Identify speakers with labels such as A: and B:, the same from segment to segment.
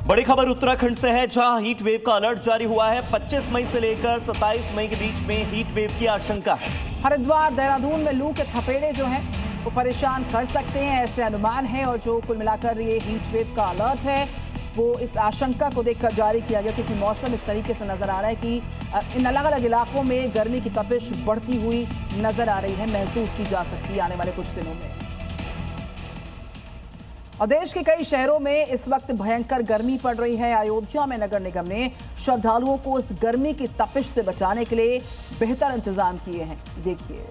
A: बड़ी खबर उत्तराखंड से है, जहां हीट वेव का अलर्ट जारी हुआ है। 25 मई से लेकर 27 मई के बीच में हीट वेव की आशंका है।
B: हरिद्वार, देहरादून में लू के थपेड़े जो हैं वो परेशान कर सकते हैं, ऐसे अनुमान है। और जो कुल मिलाकर ये हीट वेव का अलर्ट है वो इस आशंका को देखकर जारी किया गया, क्योंकि मौसम इस तरीके से नजर आ रहा है कि इन अलग अलग इलाकों में गर्मी की तपिश बढ़ती हुई नजर आ रही है, महसूस की जा सकती है आने वाले कुछ दिनों में। और देश के कई शहरों में इस वक्त भयंकर गर्मी पड़ रही है। अयोध्या में नगर निगम ने श्रद्धालुओं को इस गर्मी की तपिश से बचाने के लिए बेहतर इंतजाम किए हैं। देखिए,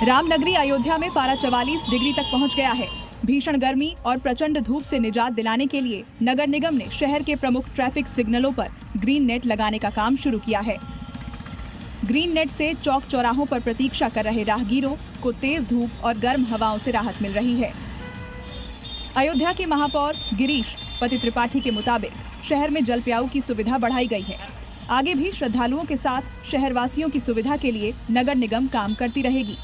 C: रामनगरी अयोध्या में पारा 44 डिग्री तक पहुंच गया है। भीषण गर्मी और प्रचंड धूप से निजात दिलाने के लिए नगर निगम ने शहर के प्रमुख ट्रैफिक सिग्नलों पर ग्रीन नेट लगाने का काम शुरू किया है। ग्रीन नेट से चौक चौराहों पर प्रतीक्षा कर रहे राहगीरों को तेज धूप और गर्म हवाओं से राहत मिल रही है। अयोध्या के महापौर गिरीश पति त्रिपाठी के मुताबिक शहर में जल प्याऊ की सुविधा बढ़ाई गई है। आगे भी श्रद्धालुओं के साथ शहरवासियों की सुविधा के लिए नगर निगम काम करती रहेगी।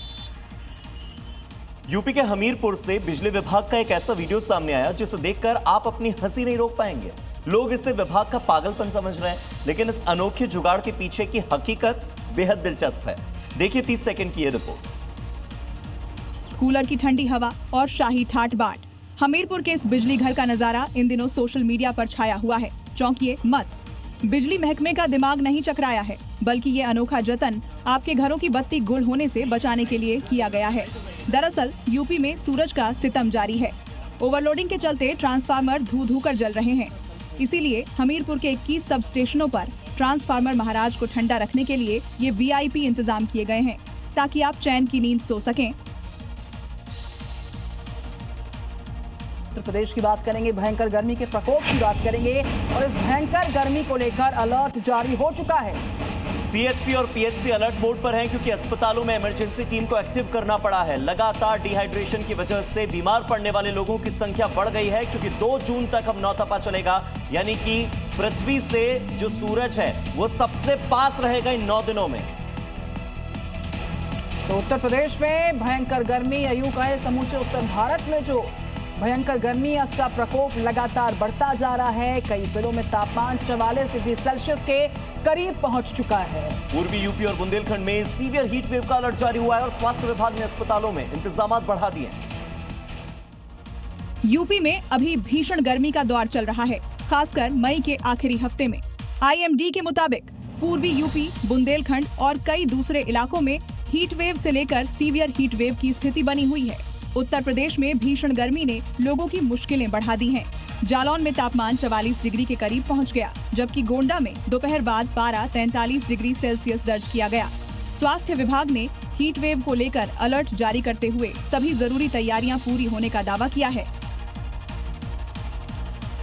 A: यूपी के हमीरपुर से बिजली विभाग का एक ऐसा वीडियो सामने आया जिसे देखकर आप अपनी हंसी नहीं रोक पाएंगे। लोग इसे विभाग का पागलपन समझ रहे हैं, लेकिन इस अनोखे जुगाड़ के पीछे की हकीकत बेहद दिलचस्प है। देखिए 30 सेकंड की ये रिपोर्ट।
C: कूलर की ठंडी हवा और शाही ठाट बाट, हमीरपुर के इस बिजली घर का नजारा इन दिनों सोशल मीडिया पर छाया हुआ है। चौंकिए मत, बिजली महकमे का दिमाग नहीं चकराया है, बल्कि ये अनोखा जतन आपके घरों की बत्ती गुल होने से बचाने के लिए किया गया है। दरअसल यूपी में सूरज का सितम जारी है। ओवरलोडिंग के चलते ट्रांसफार्मर धू कर जल रहे हैं। इसीलिए हमीरपुर के 21 सब स्टेशनों पर ट्रांसफार्मर महाराज को ठंडा रखने के लिए ये वीआईपी इंतजाम किए गए हैं, ताकि आप चैन की नींद सो सकें।
B: उत्तर प्रदेश की बात करेंगे, भयंकर गर्मी के प्रकोप की बात करेंगे और इस भयंकर गर्मी को लेकर अलर्ट जारी हो चुका है।
A: सीएचसी और पीएचसी अलर्ट मोड पर हैं, क्योंकि अस्पतालों में इमरजेंसी टीम को एक्टिव करना पड़ा है। लगातार डिहाइड्रेशन की वजह से बीमार पड़ने वाले लोगों की संख्या बढ़ गई है, क्योंकि 2 जून तक अब नौतपा चलेगा, यानी कि पृथ्वी से जो सूरज है वो सबसे पास रहेगा इन 9 दिनों में।
B: तो उत्तर प्रदेश में भयंकर गर्मी, यूं कहे समूचे उत्तर भारत में जो भयंकर गर्मी है उसका प्रकोप लगातार बढ़ता जा रहा है। कई जिलों में तापमान 44 डिग्री सेल्सियस के करीब पहुंच चुका है।
A: पूर्वी यूपी और बुंदेलखंड में सीवियर हीट वेव का अलर्ट जारी हुआ है और स्वास्थ्य विभाग ने अस्पतालों में इंतजाम बढ़ा दिए।
C: यूपी में अभी भीषण गर्मी का दौर चल रहा है, खासकर मई के आखिरी हफ्ते में। आईएमडी के मुताबिक पूर्वी यूपी, बुंदेलखंड और कई दूसरे इलाकों में हीट वेव से लेकर सीवियर हीट वेव की स्थिति बनी हुई है। उत्तर प्रदेश में भीषण गर्मी ने लोगों की मुश्किलें बढ़ा दी हैं। जालौन में तापमान 44 डिग्री के करीब पहुंच गया, जबकि गोंडा में दोपहर बाद पारा 43 डिग्री सेल्सियस दर्ज किया गया। स्वास्थ्य विभाग ने हीट वेव को लेकर अलर्ट जारी करते हुए सभी जरूरी तैयारियां पूरी होने का दावा किया है।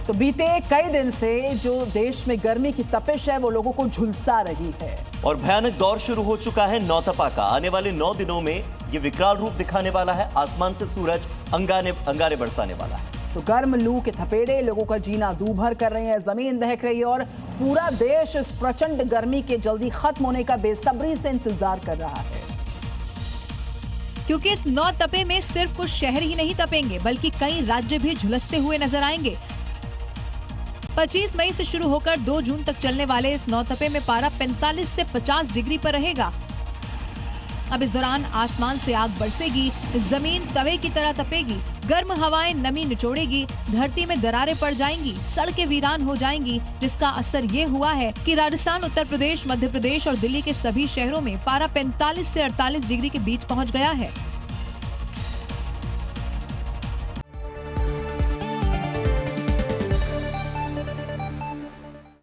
B: तो बीते कई दिन से जो देश में गर्मी की तपिश है वो लोगों को झुलसा रही है
A: और भयानक दौर शुरू हो चुका है नौतपा का। आने वाले 9 दिनों में ये विकराल रूप दिखाने वाला है। आसमान से सूरज अंगारे बरसाने वाला है।
B: तो गर्म लू के थपेड़े लोगों का जीना दूभर कर रहे हैं, जमीन दहक रही है और पूरा देश इस प्रचंड गर्मी के जल्दी खत्म होने का बेसब्री से इंतजार कर रहा है।
D: क्योंकि इस नौ तपे में सिर्फ कुछ शहर ही नहीं तपेंगे, बल्कि कई राज्य भी झुलसते हुए नजर आएंगे। 25 मई से शुरू होकर 2 जून तक चलने वाले इस नौतपे में पारा 45 से 50 डिग्री पर रहेगा। अब इस दौरान आसमान से आग बरसेगी, जमीन तवे की तरह तपेगी, गर्म हवाएं नमी निचोड़ेगी, धरती में दरारें पड़ जाएंगी, सड़कें वीरान हो जाएंगी, जिसका असर ये हुआ है कि राजस्थान, उत्तर प्रदेश, मध्य प्रदेश और दिल्ली के सभी शहरों में पारा 45 से 48 डिग्री के बीच पहुंच गया है।